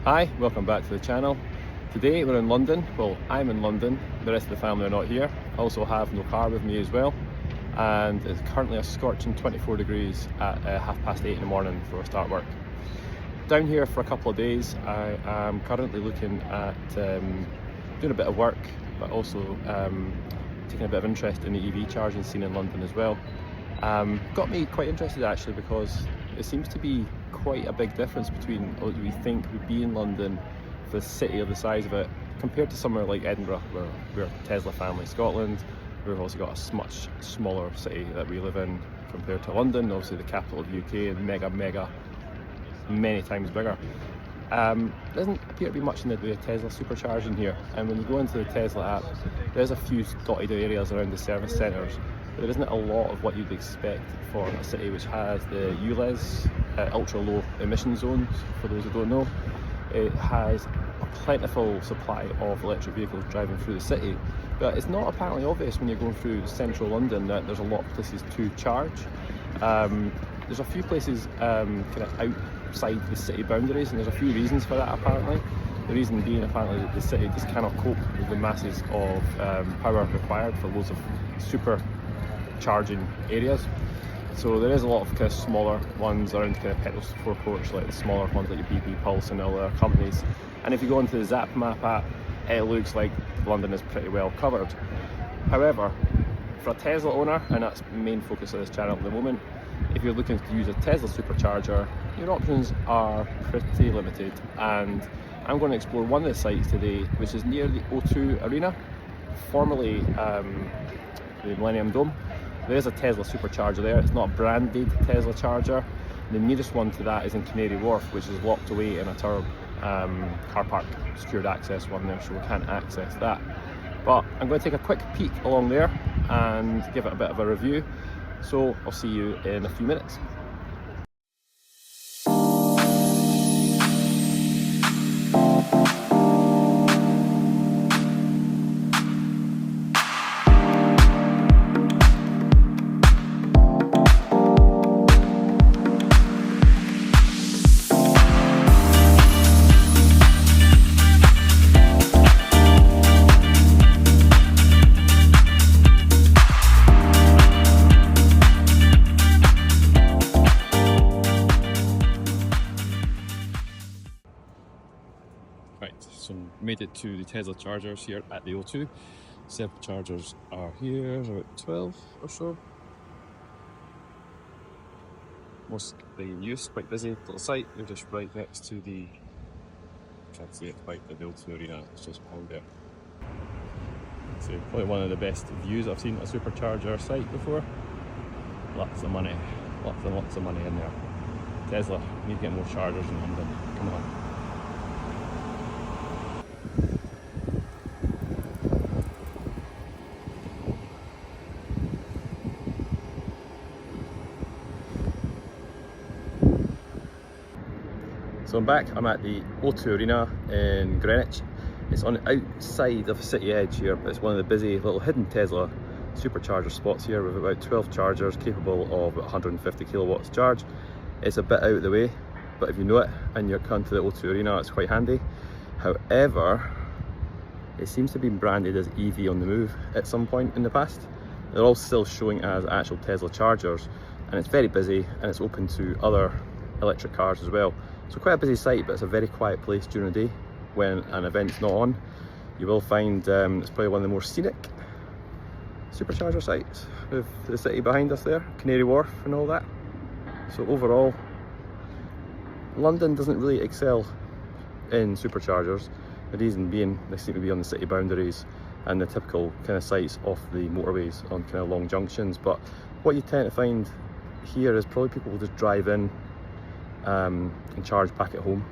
Hi, welcome back to the channel. Today we're in London. Well, I'm in London, the rest of the family are not here. I also have no car with me as well, and it's currently a scorching 24 degrees at 8:30 in the morning before I start work. Down here for a couple of days. I am currently looking at doing a bit of work, but also taking a bit of interest in the EV charging scene in London as well. Got me quite interested actually, because it seems to be quite a big difference between what we think would be in London for the city of the size of it compared to somewhere like Edinburgh, where we're Tesla family Scotland. We've also got a much smaller city that we live in compared to London, obviously the capital of the UK, and many times bigger. Doesn't appear to be much in the way of Tesla supercharging here, and when you go into the Tesla app, there's a few dotted areas around the service centres, but there isn't a lot of what you'd expect for a city which has the ULEZ, ultra low emission zones. For those who don't know, it has a plentiful supply of electric vehicles driving through the city, but it's not apparently obvious when you're going through central London that there's a lot of places to charge. There's a few places kind of outside the city boundaries, and there's a few reasons for that apparently. The reason being apparently that the city just cannot cope with the masses of power required for loads of super charging areas. So there is a lot of kind of smaller ones around kind of petrol forecourts, like the smaller ones like your BP Pulse and all other companies. And if you go into the Zap Map app, it looks like London is pretty well covered. However, for a Tesla owner, and that's the main focus of this channel at the moment, if you're looking to use a Tesla Supercharger, your options are pretty limited. And I'm going to explore one of the sites today, which is near the O2 Arena, formerly the Millennium Dome. There's a Tesla Supercharger there. It's not a branded Tesla charger. The nearest one to that is in Canary Wharf, which is locked away in a car park, secured access one there, so we can't access that. But I'm going to take a quick peek along there and give it a bit of a review. So I'll see you in a few minutes. Right, so made it to the Tesla chargers here at the O2. Superchargers are here, about 12 or so. Mostly in use, quite busy little site. They're just right next to the, can't see it quite, the O2 Arena. It's just behind there. It's probably one of the best views I've seen at a supercharger site before. Lots of money, lots and lots of money in there. Tesla, need to get more chargers in London. Come on. So I'm back, I'm at the O2 Arena in Greenwich. It's on the outside of the city edge here, but it's one of the busy little hidden Tesla supercharger spots here with about 12 chargers capable of 150 kilowatts charge. It's a bit out of the way, but if you know it and you're coming to the O2 Arena, it's quite handy. However, it seems to be branded as EV on the move at some point in the past. They're all still showing as actual Tesla chargers, and it's very busy and it's open to other electric cars as well. So quite a busy site, but it's a very quiet place during the day when an event's not on. You will find it's probably one of the more scenic supercharger sites with the city behind us there, Canary Wharf and all that. So overall, London doesn't really excel in superchargers. The reason being they seem to be on the city boundaries and the typical kind of sites off the motorways on kind of long junctions. But what you tend to find here is probably people will just drive in and charge back at home,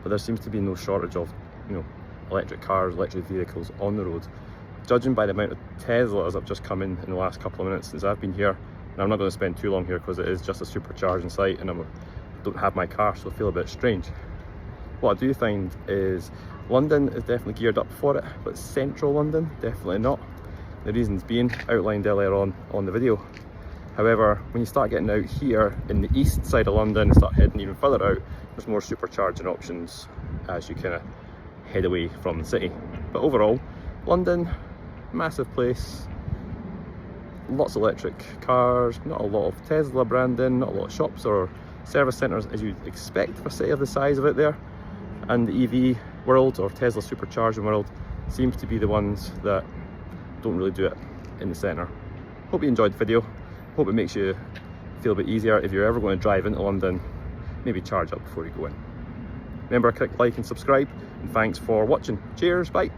but there seems to be no shortage of, you know, electric cars, electric vehicles on the road. Judging by the amount of Teslas I've just come in the last couple of minutes since I've been here, and I'm not going to spend too long here because it is just a supercharging site and I don't have my car, so I feel a bit strange. What I do find is London is definitely geared up for it, but central London, definitely not. The reasons being outlined earlier on the video. However, when you start getting out here in the east side of London and start heading even further out, there's more supercharging options as you kind of head away from the city. But overall, London, massive place, lots of electric cars, not a lot of Tesla branding, not a lot of shops or service centres as you'd expect for a city of the size of it there. And the EV world, or Tesla Supercharging world, seems to be the ones that don't really do it in the centre. Hope you enjoyed the video. Hope it makes you feel a bit easier if you're ever going to drive into London. Maybe charge up before you go in. Remember, click like and subscribe, and thanks for watching. Cheers, bye.